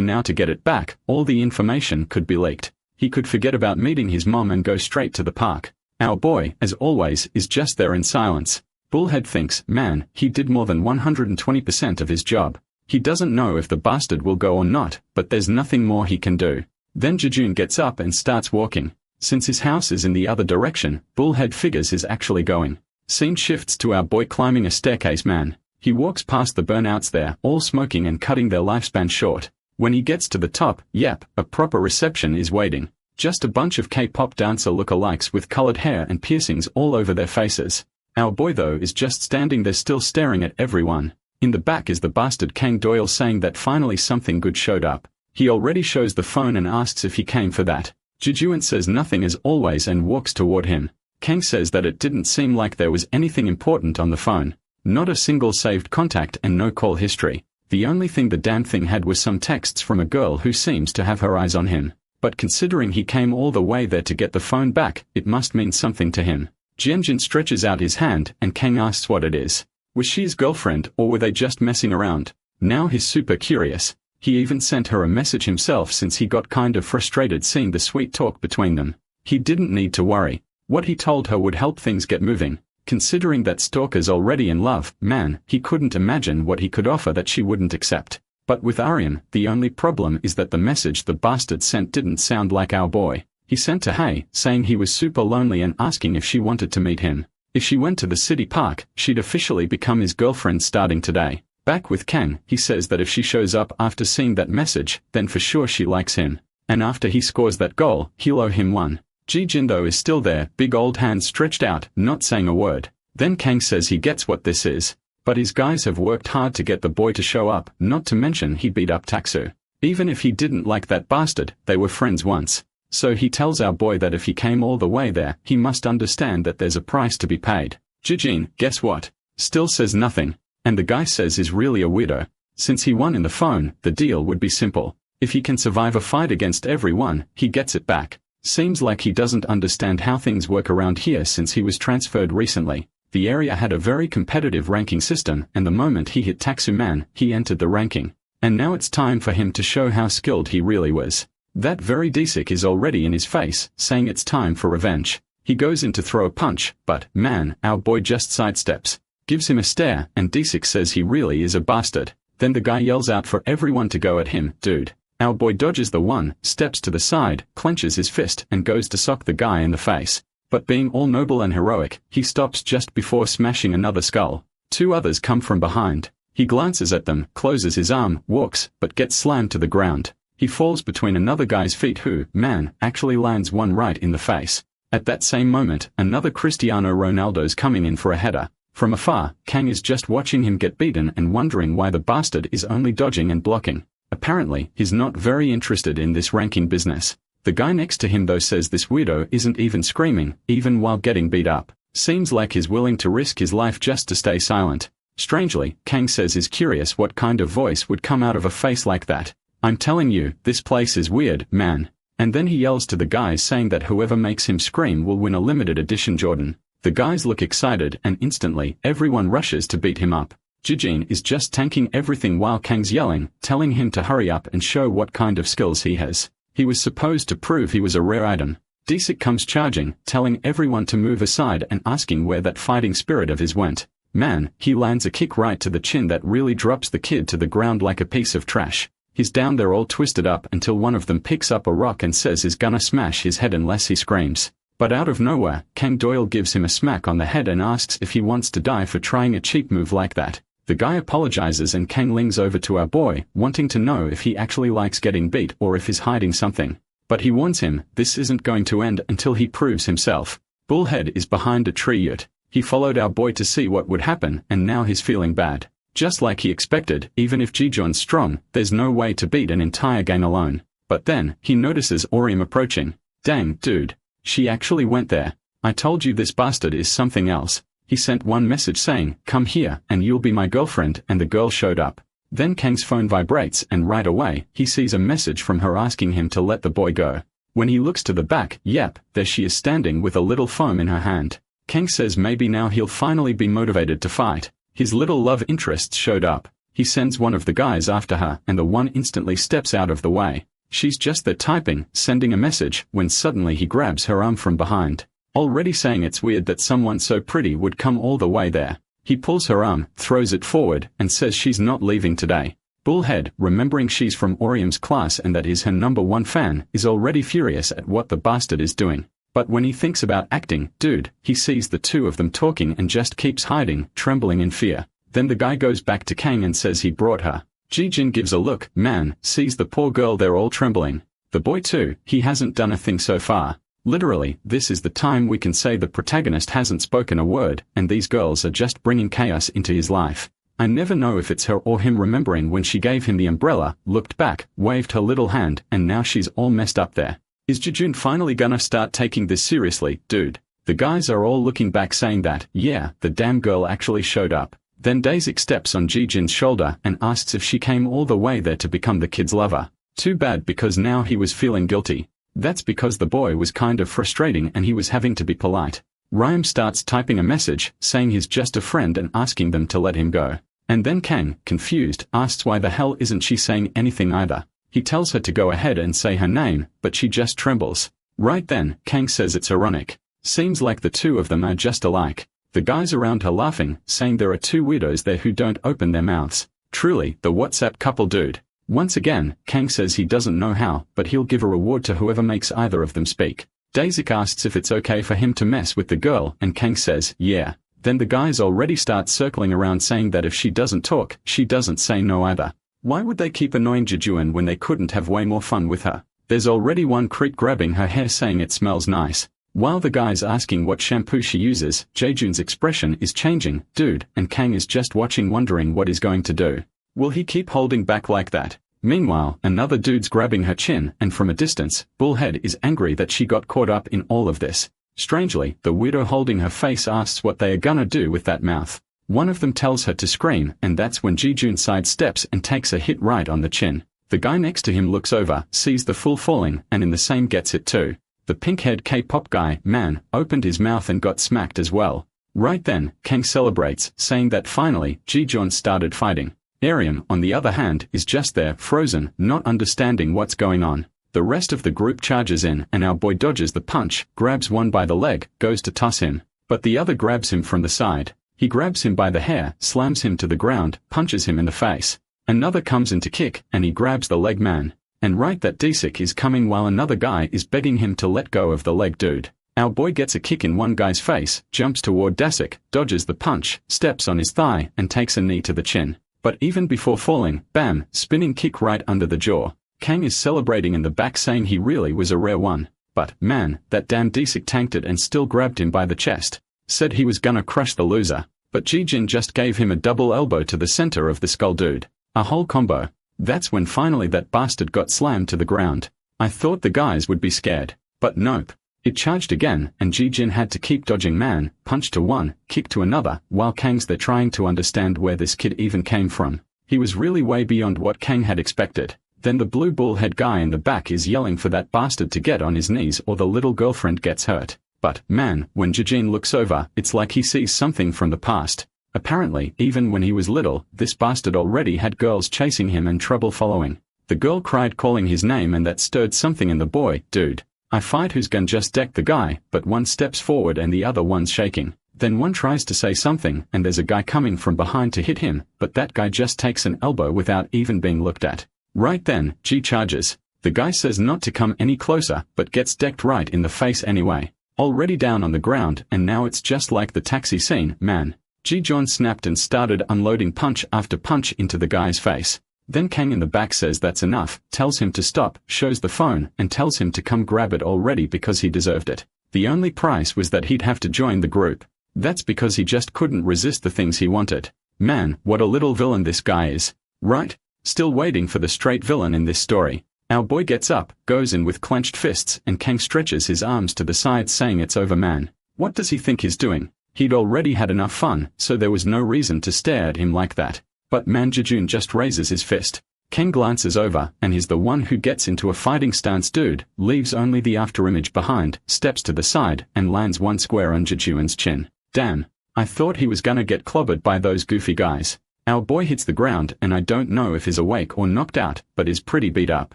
now to get it back, all the information could be leaked. He could forget about meeting his mom and go straight to the park. Our boy, as always, is just there in silence. Bullhead thinks, man, he did more than 120% of his job. He doesn't know if the bastard will go or not, but there's nothing more he can do. Then Jejun gets up and starts walking. Since his house is in the other direction, Bullhead figures he's actually going. Scene shifts to our boy climbing a staircase. Man. He walks past the burnouts there, all smoking and cutting their lifespan short. When he gets to the top, yep, a proper reception is waiting. Just a bunch of K-pop dancer lookalikes with colored hair and piercings all over their faces. Our boy though is just standing there still staring at everyone. In the back is the bastard Kang Doyle saying that finally something good showed up. He already shows the phone and asks if he came for that. Jejuan says nothing as always and walks toward him. Kang says that it didn't seem like there was anything important on the phone. Not a single saved contact and no call history. The only thing the damn thing had was some texts from a girl who seems to have her eyes on him. But considering he came all the way there to get the phone back, it must mean something to him. Jianjin stretches out his hand and Kang asks what it is. Was she his girlfriend or were they just messing around? Now he's super curious. He even sent her a message himself since he got kind of frustrated seeing the sweet talk between them. He didn't need to worry. What he told her would help things get moving. Considering that Stalker's already in love, man, he couldn't imagine what he could offer that she wouldn't accept. But with Aryan, the only problem is that the message the bastard sent didn't sound like our boy. He sent to Hey, saying he was super lonely and asking if she wanted to meet him. If she went to the city park, she'd officially become his girlfriend starting today. Back with Kang, he says that if she shows up after seeing that message, then for sure she likes him. And after he scores that goal, he'll owe him one. Ji-jin though is still there, big old hands stretched out, not saying a word. Then Kang says he gets what this is. But his guys have worked hard to get the boy to show up, not to mention he beat up Taksu. Even if he didn't like that bastard, they were friends once. So he tells our boy that if he came all the way there, he must understand that there's a price to be paid. Ji-jin, guess what? Still says nothing. And the guy says he's really a weirdo. Since he won in the phone, the deal would be simple. If he can survive a fight against everyone, he gets it back. Seems like he doesn't understand how things work around here since he was transferred recently. The area had a very competitive ranking system and the moment he hit Taksu-man, he entered the ranking. And now it's time for him to show how skilled he really was. That very Disik is already in his face, saying it's time for revenge. He goes in to throw a punch, but, man, our boy just sidesteps. Gives him a stare, and Disik says he really is a bastard. Then the guy yells out for everyone to go at him, dude. Our boy dodges the one, steps to the side, clenches his fist and goes to sock the guy in the face. But being all noble and heroic, he stops just before smashing another skull. Two others come from behind. He glances at them, closes his arm, walks, but gets slammed to the ground. He falls between another guy's feet who, man, actually lands one right in the face. At that same moment, another Cristiano Ronaldo's coming in for a header. From afar, Kang is just watching him get beaten and wondering why the bastard is only dodging and blocking. Apparently, he's not very interested in this ranking business. The guy next to him though says this weirdo isn't even screaming, even while getting beat up. Seems like he's willing to risk his life just to stay silent. Strangely, Kang says he's curious what kind of voice would come out of a face like that. I'm telling you, this place is weird, man. And then he yells to the guys saying that whoever makes him scream will win a limited edition Jordan. The guys look excited and instantly, everyone rushes to beat him up. Jijin is just tanking everything while Kang's yelling, telling him to hurry up and show what kind of skills he has. He was supposed to prove he was a rare item. Disik comes charging, telling everyone to move aside and asking where that fighting spirit of his went. Man, he lands a kick right to the chin that really drops the kid to the ground like a piece of trash. He's down there all twisted up until one of them picks up a rock and says he's gonna smash his head unless he screams. But out of nowhere, Kang Doyle gives him a smack on the head and asks if he wants to die for trying a cheap move like that. The guy apologizes and Kang leans over to our boy, wanting to know if he actually likes getting beat or if he's hiding something. But he warns him, this isn't going to end until he proves himself. Bullhead is behind a tree yurt. He followed our boy to see what would happen and now he's feeling bad. Just like he expected, even if Jijon's strong, there's no way to beat an entire gang alone. But then, he notices Orium approaching. Dang, dude. She actually went there. I told you this bastard is something else. He sent one message saying, "Come here, and you'll be my girlfriend," and the girl showed up. Then Kang's phone vibrates and right away, he sees a message from her asking him to let the boy go. When he looks to the back, yep, there she is standing with a little foam in her hand. Kang says maybe now he'll finally be motivated to fight. His little love interest showed up. He sends one of the guys after her and the one instantly steps out of the way. She's just there typing, sending a message, when suddenly he grabs her arm from behind. Already saying it's weird that someone so pretty would come all the way there. He pulls her arm, throws it forward, and says she's not leaving today. Bullhead, remembering she's from Orium's class and that he's her #1 fan, is already furious at what the bastard is doing. But when he thinks about acting, dude, he sees the two of them talking and just keeps hiding, trembling in fear. Then the guy goes back to Kang and says he brought her. Ji-jin gives a look, man, sees the poor girl there all trembling. The boy too, he hasn't done a thing so far. Literally, this is the time we can say the protagonist hasn't spoken a word, and these girls are just bringing chaos into his life. I never know if it's her or him remembering when she gave him the umbrella, looked back, waved her little hand, and now she's all messed up there. Is Ji-jun finally gonna start taking this seriously, dude? The guys are all looking back saying that, yeah, the damn girl actually showed up. Then Daisy steps on Ji-jin's shoulder and asks if she came all the way there to become the kid's lover. Too bad because now he was feeling guilty. That's because the boy was kind of frustrating and he was having to be polite. Rhyme starts typing a message, saying he's just a friend and asking them to let him go. And then Kang, confused, asks why the hell isn't she saying anything either. He tells her to go ahead and say her name, but she just trembles. Right then, Kang says it's ironic. Seems like the two of them are just alike. The guys around her laughing, saying there are two weirdos there who don't open their mouths. Truly, the WhatsApp couple dude. Once again, Kang says he doesn't know how, but he'll give a reward to whoever makes either of them speak. Daisy asks if it's okay for him to mess with the girl, and Kang says, yeah. Then the guys already start circling around saying that if she doesn't talk, she doesn't say no either. Why would they keep annoying Ji-jun when they couldn't have way more fun with her? There's already one creep grabbing her hair saying it smells nice. While the guy's asking what shampoo she uses, Jae-jun's expression is changing, dude, and Kang is just watching wondering what he's going to do. Will he keep holding back like that? Meanwhile, another dude's grabbing her chin, and from a distance, Bullhead is angry that she got caught up in all of this. Strangely, the weirdo holding her face asks what they are gonna do with that mouth. One of them tells her to scream, and that's when Ji-jun sidesteps and takes a hit right on the chin. The guy next to him looks over, sees the fool falling, and in the same gets it too. The pink-haired K-pop guy, man, opened his mouth and got smacked as well. Right then, Kang celebrates, saying that finally, Ji-jun started fighting. Arium, on the other hand, is just there, frozen, not understanding what's going on. The rest of the group charges in, and our boy dodges the punch, grabs one by the leg, goes to toss him. But the other grabs him from the side. He grabs him by the hair, slams him to the ground, punches him in the face. Another comes in to kick, and he grabs the leg man. And right that Desik is coming while another guy is begging him to let go of the leg dude. Our boy gets a kick in one guy's face, jumps toward Desik, dodges the punch, steps on his thigh, and takes a knee to the chin. But even before falling, bam, spinning kick right under the jaw. Kang is celebrating in the back saying he really was a rare one. But, man, that damn Desik tanked it and still grabbed him by the chest. Said he was gonna crush the loser. But Ji-jin just gave him a double elbow to the center of the skull dude. A whole combo. That's when finally that bastard got slammed to the ground. I thought the guys would be scared. But nope. It charged again, and Ji-jin had to keep dodging man, punch to one, kick to another, while Kang's there trying to understand where this kid even came from. He was really way beyond what Kang had expected. Then the blue bullhead guy in the back is yelling for that bastard to get on his knees or the little girlfriend gets hurt. But, man, when Ji-jin looks over, it's like he sees something from the past. Apparently, even when he was little, this bastard already had girls chasing him and trouble following. The girl cried calling his name and that stirred something in the boy, dude. I fight who's gonna just deck the guy, but one steps forward and the other one's shaking. Then one tries to say something and there's a guy coming from behind to hit him, but that guy just takes an elbow without even being looked at. Right then, G charges. The guy says not to come any closer, but gets decked right in the face anyway. Already down on the ground, and now it's just like the taxi scene, man. Ji-jun snapped and started unloading punch after punch into the guy's face. Then Kang in the back says that's enough, tells him to stop, shows the phone, and tells him to come grab it already because he deserved it. The only price was that he'd have to join the group. That's because he just couldn't resist the things he wanted. Man, what a little villain this guy is. Right? Still waiting for the straight villain in this story. Our boy gets up, goes in with clenched fists, and Kang stretches his arms to the side saying it's over man. What does he think he's doing? He'd already had enough fun, so there was no reason to stare at him like that. But Man Jejun just raises his fist. Ken glances over, and he's the one who gets into a fighting stance. Dude leaves only the afterimage behind, steps to the side, and lands one square on Jejun's chin. Damn. I thought he was gonna get clobbered by those goofy guys. Our boy hits the ground, and I don't know if he's awake or knocked out, but is pretty beat up.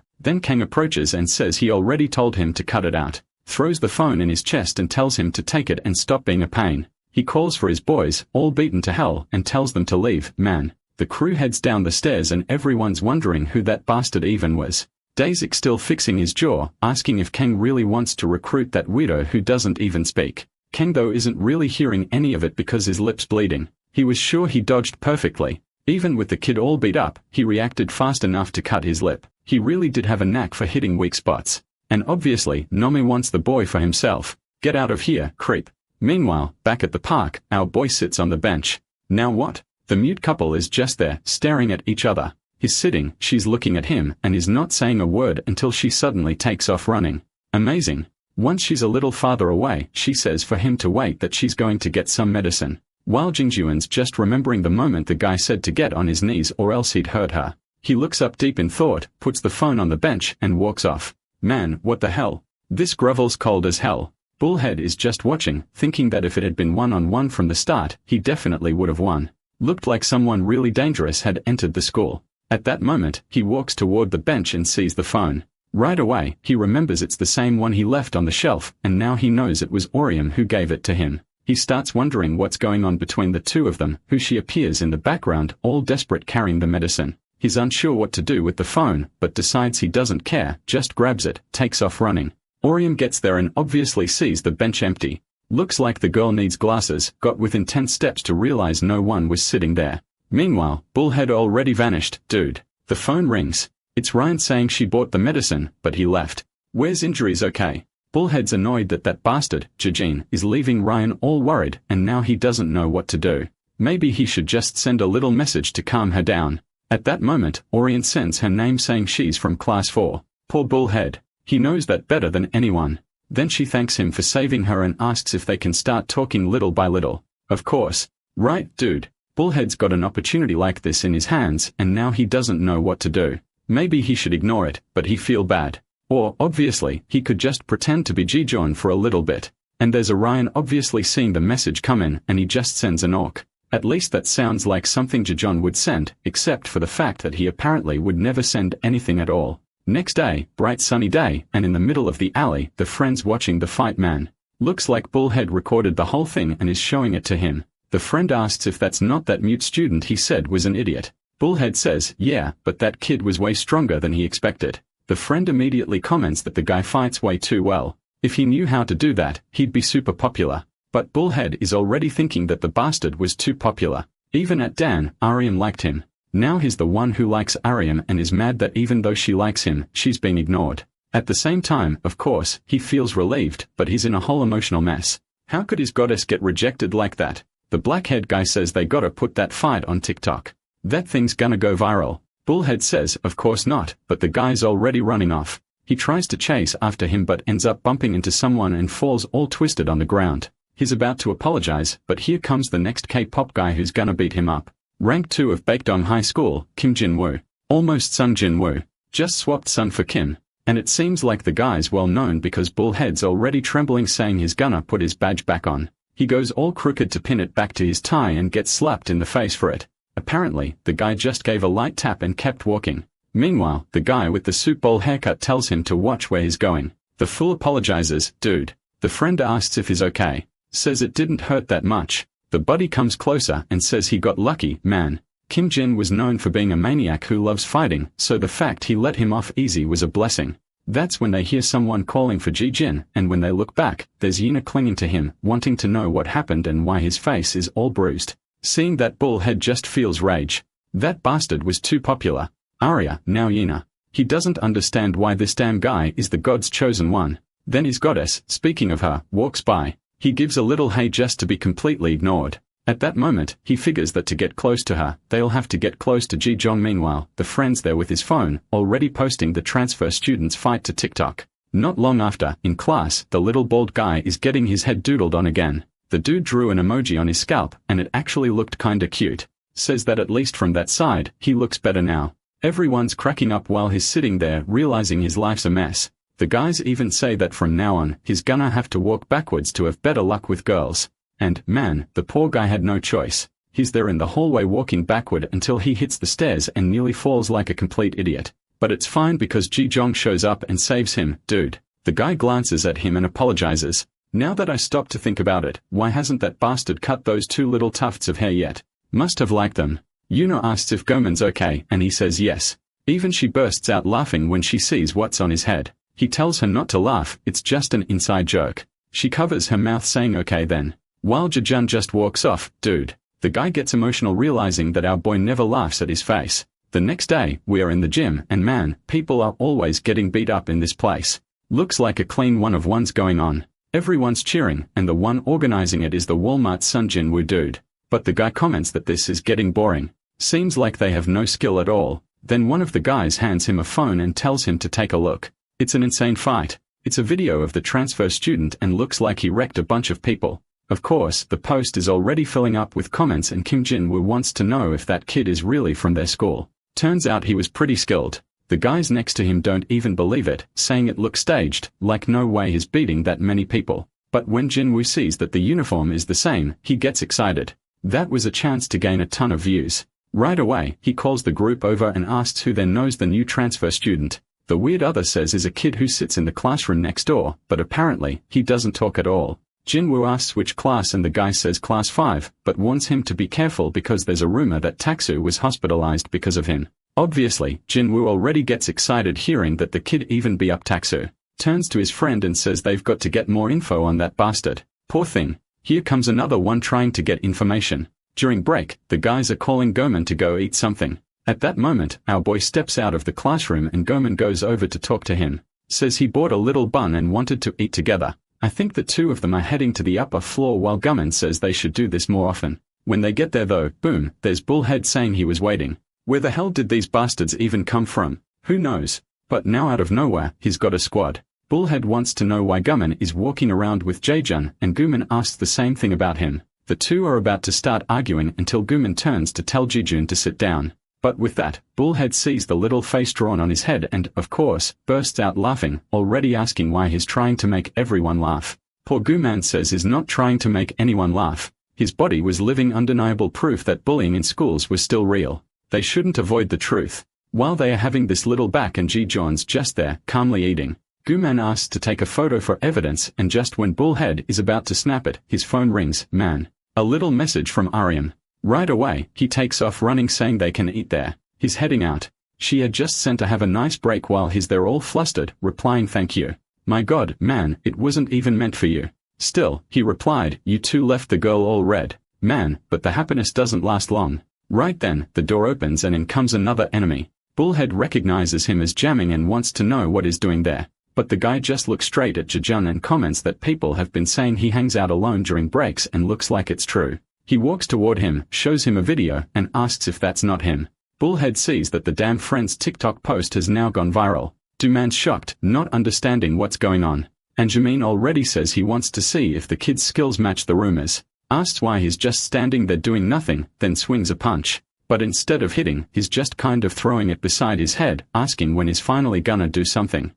Then Kang approaches and says he already told him to cut it out. Throws the phone in his chest and tells him to take it and stop being a pain. He calls for his boys, all beaten to hell, and tells them to leave. Man. The crew heads down the stairs and everyone's wondering who that bastard even was. Daisy still fixing his jaw, asking if Kang really wants to recruit that weirdo who doesn't even speak. Kang though isn't really hearing any of it because his lip's bleeding. He was sure he dodged perfectly. Even with the kid all beat up, he reacted fast enough to cut his lip. He really did have a knack for hitting weak spots. And obviously, Nomi wants the boy for himself. Get out of here, creep. Meanwhile, back at the park, our boy sits on the bench. Now what? The mute couple is just there, staring at each other. He's sitting, she's looking at him, and is not saying a word until she suddenly takes off running. Amazing. Once she's a little farther away, she says for him to wait, that she's going to get some medicine. While Jingjuan's just remembering the moment the guy said to get on his knees or else he'd hurt her. He looks up deep in thought, puts the phone on the bench, and walks off. Man, what the hell? This grovel's cold as hell. Bullhead is just watching, thinking that if it had been one-on-one from the start, he definitely would have won. Looked like someone really dangerous had entered the school. At that moment, he walks toward the bench and sees the phone. Right away, he remembers it's the same one he left on the shelf, and now he knows it was Orium who gave it to him. He starts wondering what's going on between the two of them, who she appears in the background, all desperate carrying the medicine. He's unsure what to do with the phone, but decides he doesn't care, just grabs it, takes off running. Orium gets there and obviously sees the bench empty. Looks like the girl needs glasses, got within 10 steps to realize no one was sitting there. Meanwhile, Bullhead already vanished. Dude. The phone rings. It's Ryan saying she bought the medicine, but he left. Where's injuries okay? Bullhead's annoyed that bastard, Jejin, is leaving Ryan all worried, and now he doesn't know what to do. Maybe he should just send a little message to calm her down. At that moment, Orion sends her name saying she's from class 4. Poor Bullhead. He knows that better than anyone. Then she thanks him for saving her and asks if they can start talking little by little. Of course. Right, dude. Bullhead's got an opportunity like this in his hands, and now he doesn't know what to do. Maybe he should ignore it, but he feel bad. Or, obviously, he could just pretend to be Jijeon for a little bit. And there's Orion obviously seeing the message come in, and he just sends an orc. At least that sounds like something Jijeon would send, except for the fact that he apparently would never send anything at all. Next day, bright sunny day, and in the middle of the alley, the friend's watching the fight. Man. Looks like Bullhead recorded the whole thing and is showing it to him. The friend asks if that's not that mute student he said was an idiot. Bullhead says, yeah, but that kid was way stronger than he expected. The friend immediately comments that the guy fights way too well. If he knew how to do that, he'd be super popular. But Bullhead is already thinking that the bastard was too popular. Even at Dan, Ariam liked him. Now he's the one who likes Ariam and is mad that even though she likes him, she's being ignored. At the same time, of course, he feels relieved, but he's in a whole emotional mess. How could his goddess get rejected like that? The black-haired guy says they gotta put that fight on TikTok. That thing's gonna go viral. Bullhead says, of course not, but the guy's already running off. He tries to chase after him but ends up bumping into someone and falls all twisted on the ground. He's about to apologize, but here comes the next K-pop guy who's gonna beat him up. Rank 2 of Baekdong High School, Kim Jin-woo. Almost Sung Jin-woo. Just swapped Sun for Kim. And it seems like the guy's well known because Bullhead's already trembling saying he's gonna put his badge back on. He goes all crooked to pin it back to his tie and gets slapped in the face for it. Apparently, the guy just gave a light tap and kept walking. Meanwhile, the guy with the soup bowl haircut tells him to watch where he's going. The fool apologizes, dude. The friend asks if he's okay. Says it didn't hurt that much. The buddy comes closer and says he got lucky. Man. Kim Jin was known for being a maniac who loves fighting, so the fact he let him off easy was a blessing. That's when they hear someone calling for Ji-jin, and when they look back, there's Yina clinging to him, wanting to know what happened and why his face is all bruised. Seeing that, Bullhead just feels rage. That bastard was too popular. Arya, now Yina. He doesn't understand why this damn guy is the god's chosen one. Then his goddess, speaking of her, walks by. He gives a little hey just to be completely ignored. At that moment, he figures that to get close to her, they'll have to get close to Ji-jong. Meanwhile, the friend's there with his phone, already posting the transfer students' fight to TikTok. Not long after, in class, the little bald guy is getting his head doodled on again. The dude drew an emoji on his scalp, and it actually looked kinda cute. Says that at least from that side, he looks better now. Everyone's cracking up while he's sitting there realizing his life's a mess. The guys even say that from now on, he's gonna have to walk backwards to have better luck with girls. And, man, the poor guy had no choice. He's there in the hallway walking backward until he hits the stairs and nearly falls like a complete idiot. But it's fine because Ji-jong shows up and saves him. Dude. The guy glances at him and apologizes. Now that I stop to think about it, why hasn't that bastard cut those 2 little tufts of hair yet? Must have liked them. Yuno asks if Goman's okay, and he says yes. Even she bursts out laughing when she sees what's on his head. He tells her not to laugh, it's just an inside joke. She covers her mouth saying okay then. While Jejun just walks off. Dude. The guy gets emotional realizing that our boy never laughs at his face. The next day, we are in the gym, and man, people are always getting beat up in this place. Looks like a clean one of one's going on. Everyone's cheering, and the one organizing it is the Walmart Sun Jinwoo dude. But the guy comments that this is getting boring. Seems like they have no skill at all. Then one of the guys hands him a phone and tells him to take a look. It's an insane fight. It's a video of the transfer student and looks like he wrecked a bunch of people. Of course, the post is already filling up with comments and Kim Jin-woo wants to know if that kid is really from their school. Turns out he was pretty skilled. The guys next to him don't even believe it, saying it looks staged, like no way he's beating that many people. But when Jin-woo sees that the uniform is the same, he gets excited. That was a chance to gain a ton of views. Right away, he calls the group over and asks who then knows the new transfer student. The weird other says is a kid who sits in the classroom next door, but apparently, he doesn't talk at all. Jin-woo asks which class and the guy says class 5, but warns him to be careful because there's a rumor that Taksu was hospitalized because of him. Obviously, Jin-woo already gets excited hearing that the kid even beat up Taksu. Turns to his friend and says they've got to get more info on that bastard. Poor thing. Here comes another one trying to get information. During break, the guys are calling Goman to go eat something. At that moment, our boy steps out of the classroom and Goman goes over to talk to him. Says he bought a little bun and wanted to eat together. I think the two of them are heading to the upper floor while Goman says they should do this more often. When they get there though, boom, there's Bullhead saying he was waiting. Where the hell did these bastards even come from? Who knows? But now out of nowhere, he's got a squad. Bullhead wants to know why Goman is walking around with Jaejun and Guman asks the same thing about him. The two are about to start arguing until Guman turns to tell Jijun to sit down. But with that, Bullhead sees the little face drawn on his head and, of course, bursts out laughing, already asking why he's trying to make everyone laugh. Poor Guman says he's not trying to make anyone laugh. His body was living undeniable proof that bullying in schools was still real. They shouldn't avoid the truth. While they are having this little back and Ji-John's just there, calmly eating. Guman asks to take a photo for evidence and just when Bullhead is about to snap it, his phone rings. Man. A little message from Ariam. Right away, he takes off running saying they can eat there. He's heading out. She had just sent to have a nice break while he's there all flustered, replying thank you. My god, man, it wasn't even meant for you. Still, he replied, you two left the girl all red. Man, but the happiness doesn't last long. Right then, the door opens and in comes another enemy. Bullhead recognizes him as jamming and wants to know what he's doing there. But the guy just looks straight at Jejun and comments that people have been saying he hangs out alone during breaks and looks like it's true. He walks toward him, shows him a video, and asks if that's not him. Bullhead sees that the damn friend's TikTok post has now gone viral. Duman's shocked, not understanding what's going on. And Jamin already says he wants to see if the kid's skills match the rumors. Asks why he's just standing there doing nothing, then swings a punch. But instead of hitting, he's just kind of throwing it beside his head, asking when he's finally gonna do something.